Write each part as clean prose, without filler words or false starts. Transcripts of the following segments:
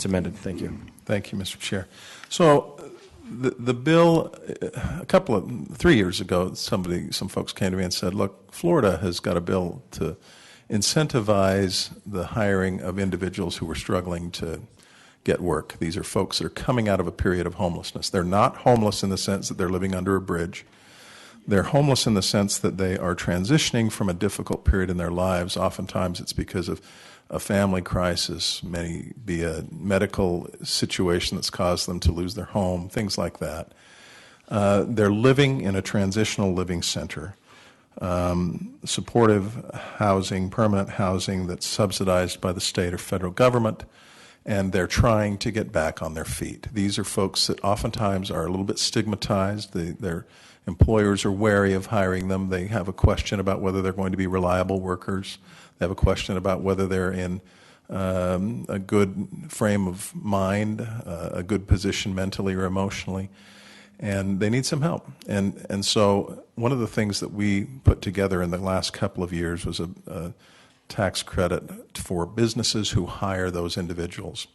It's amended. Thank you. Thank you, Mr. Chair. So the bill, 3 years ago, some folks came to me and said, look, Florida has got a bill to incentivize the hiring of individuals who were struggling to get work. These are folks that are coming out of a period of homelessness. They're not homeless in the sense that they're living under a bridge. They're homeless in the sense that they are transitioning from a difficult period in their lives. Oftentimes it's because of a family crisis, maybe a medical situation that's caused them to lose their home, things like that. They're living in a transitional living center, supportive housing, permanent housing that's subsidized by the state or federal government, and they're trying to get back on their feet. These are folks that oftentimes are a little bit stigmatized. Their employers are wary of hiring them. They have a question about whether they're going to be reliable workers. They have a question about whether they're in a good frame of mind, a good position mentally or emotionally, and they need some help. And so one of the things that we put together in the last couple of years was a tax credit for businesses who hire those individuals.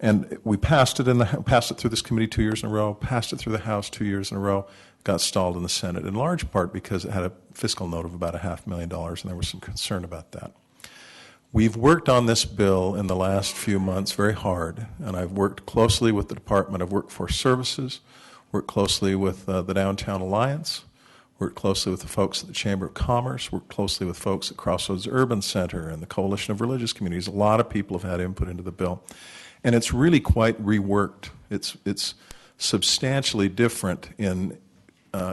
And we passed it through this committee 2 years in a row, passed it through the House 2 years in a row, got stalled in the Senate, in large part because it had a fiscal note of about $500,000, and there was some concern about that. We've worked on this bill in the last few months very hard, and I've worked closely with the Department of Workforce Services, worked closely with the Downtown Alliance, worked closely with the folks at the Chamber of Commerce, worked closely with folks at Crossroads Urban Center and the Coalition of Religious Communities. A lot of people have had input into the bill. And it's really quite reworked. It's substantially different in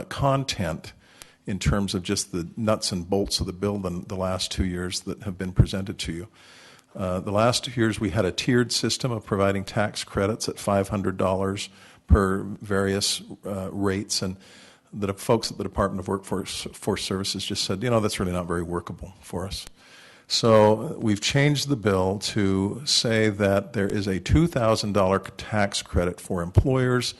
content in terms of just the nuts and bolts of the bill than the last 2 years that have been presented to you. The last 2 years we had a tiered system of providing tax credits at $500 per various rates, and the folks at the Department of Workforce Services just said, you know, that's really not very workable for us. So we've changed the bill to say that there is a $2,000 tax credit for employers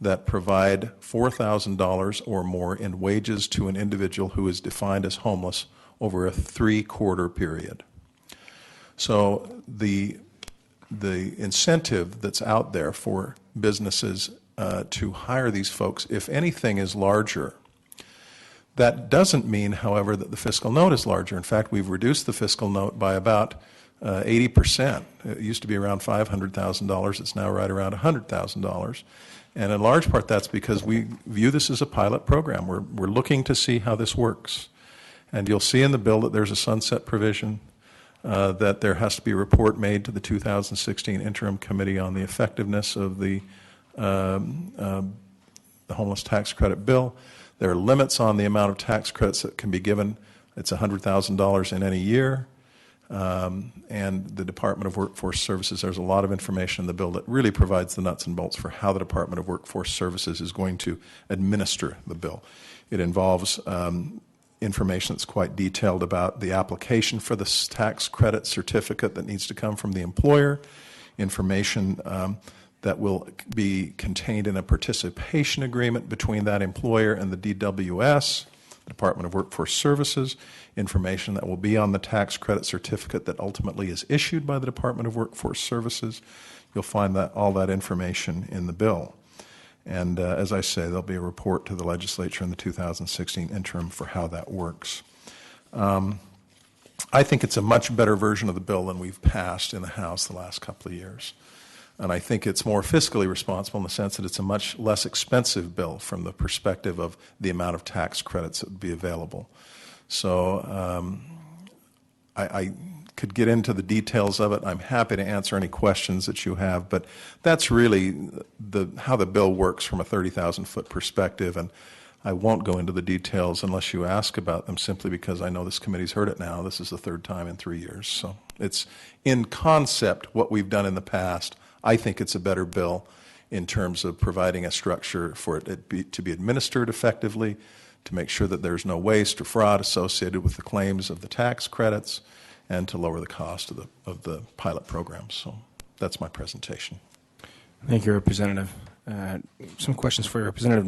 that provide $4,000 or more in wages to an individual who is defined as homeless over a 3-quarter period. So the incentive that's out there for businesses to hire these folks, if anything, is larger. That doesn't mean, however, that the fiscal note is larger. In fact, we've reduced the fiscal note by about 80%. It used to be around $500,000. It's now right around $100,000. And in large part, that's because we view this as a pilot program. We're looking to see how this works. And you'll see in the bill that there's a sunset provision, that there has to be a report made to the 2016 Interim Committee on the effectiveness of the homeless tax credit bill. There are limits on the amount of tax credits that can be given. It's $100,000 in any year. And the Department of Workforce Services, there's a lot of information in the bill that really provides the nuts and bolts for how the Department of Workforce Services is going to administer the bill. It involves information that's quite detailed about the application for the tax credit certificate that needs to come from the employer, information that will be contained in a participation agreement between that employer and the DWS, the Department of Workforce Services, information that will be on the tax credit certificate that ultimately is issued by the Department of Workforce Services. You'll find all that information in the bill. And as I say, there'll be a report to the legislature in the 2016 interim for how that works. I think it's a much better version of the bill than we've passed in the House the last couple of years. And I think it's more fiscally responsible in the sense that it's a much less expensive bill from the perspective of the amount of tax credits that would be available. So I could get into the details of it. I'm happy to answer any questions that you have, but that's really how the bill works from a 30,000-foot perspective, and I won't go into the details unless you ask about them, simply because I know this committee's heard it now. This is the third time in 3 years. So it's, in concept, what we've done in the past. I think it's a better bill in terms of providing a structure for it to be administered effectively, to make sure that there's no waste or fraud associated with the claims of the tax credits, and to lower the cost of the pilot program. So that's my presentation. Thank you, Representative. Some questions for you, Representative